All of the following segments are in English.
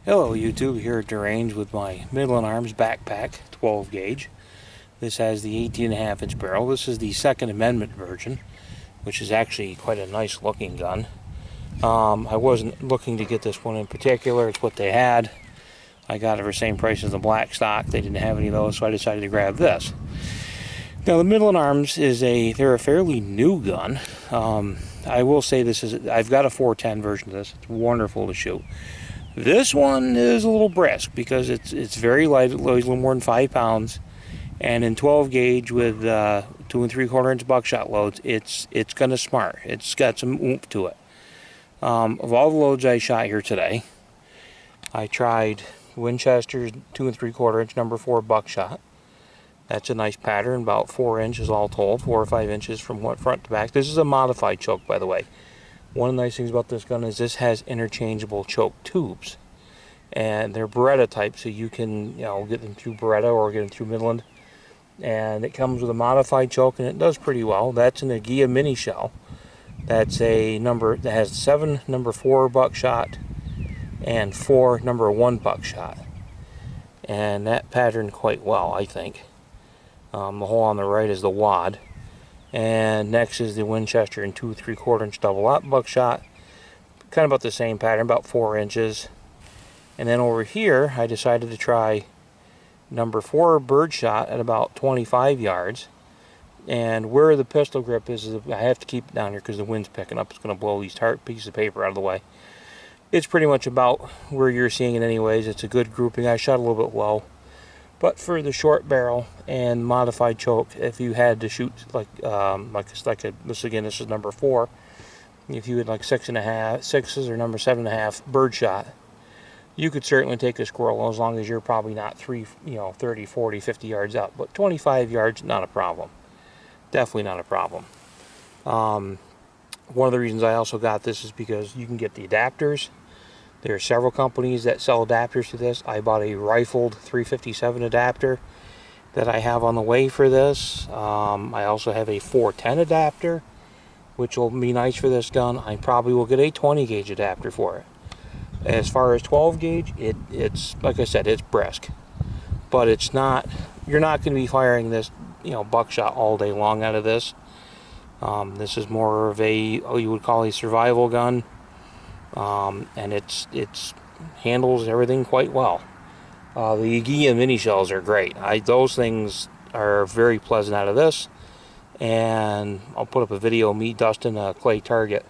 Hello YouTube, here at Range with my Midland Arms backpack 12 gauge. This has the 18.5 inch barrel. This is the Second Amendment version, which is actually quite a nice looking gun. I wasn't looking to get this one in particular. It's what they had. I got it for the same price as the black stock. They didn't have any of those, so I decided to grab this. Now the Midland Arms they're a fairly new gun. I will say I've got a 410 version of this. It's wonderful to shoot. This one is a little brisk because it's very light. It weighs a little more than 5 pounds, and in 12 gauge with 2 3/4 inch buckshot loads, it's gonna smart. It's got some oomph to it. Of all the loads I shot here today, I tried Winchester's 2 3/4 inch number 4 buckshot. That's a nice pattern, about 4 inches all told, 4 or 5 inches from front to back. This is a modified choke, by the way. One of the nice things about this gun is this has interchangeable choke tubes, and they're Beretta type, so you can get them through Beretta or get them through Midland. And it comes with a modified choke, and it does pretty well. That's an Agia mini shell. That's a number that has 7 number 4 buckshot and 4 number 1 buckshot, and that patterned quite well, I think. The hole on the right is the wad. And next is the Winchester in 2 3/4 inch double aught buckshot. Kind of about the same pattern, about 4 inches. And then over here, I decided to try number 4 birdshot at about 25 yards. And where the pistol grip is I have to keep it down here because the wind's picking up. It's going to blow these pieces of paper out of the way. It's pretty much about where you're seeing it anyways. It's a good grouping. I shot a little bit low. But for the short barrel and modified choke, if you had to shoot this is number 4. If you had like 6s or number 7.5 birdshot, you could certainly take a squirrel as long as you're probably not 30, 40, 50 yards up. But 25 yards, not a problem. Definitely not a problem. One of the reasons I also got this is because you can get the adapters. There are several companies that sell adapters to this. I bought a rifled 357 adapter that I have on the way for this. I also have a 410 adapter, which will be nice for this gun. I probably will get a 20 gauge adapter for it. As far as 12 gauge, it's like I said, it's brisk, but it's not. You're not going to be firing this, buckshot all day long out of this. This is more of you would call a survival gun. And it's handles everything quite well. The Agia mini shells are great. Those things are very pleasant out of this, and I'll put up a video of me dusting a clay target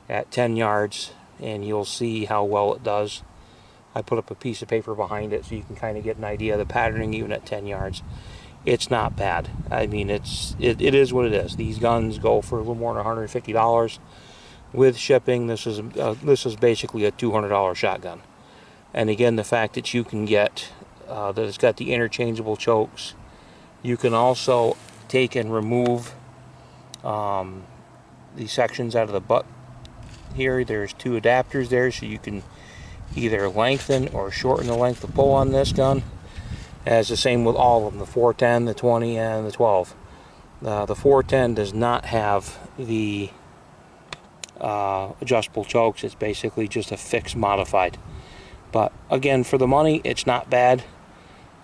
at 10 yards, and you'll see how well it does. I put up a piece of paper behind it so you can kind of get an idea of the patterning even at 10 yards. It's not bad. I mean, it is what it is. These guns go for a little more than $150. With shipping, this is basically a $200 shotgun. And again, the fact that you can get that it's got the interchangeable chokes. You can also take and remove the sections out of the butt here. There's 2 adapters there, so you can either lengthen or shorten the length of pull on this gun. As the same with all of them, the 410, the 20, and the 12. The 410 does not have the adjustable chokes. It's basically just a fixed modified. But again, for the money, it's not bad.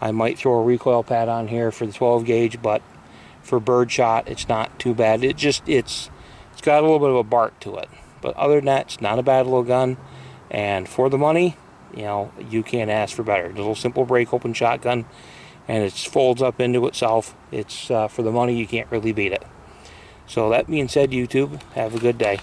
I might throw a recoil pad on here for the 12 gauge, but for birdshot, it's not too bad. It's got a little bit of a bark to it. But other than that, it's not a bad little gun. And for the money, you can't ask for better. It's a little simple break open shotgun, and it folds up into itself. It's for the money, you can't really beat it. So that being said, YouTube, have a good day.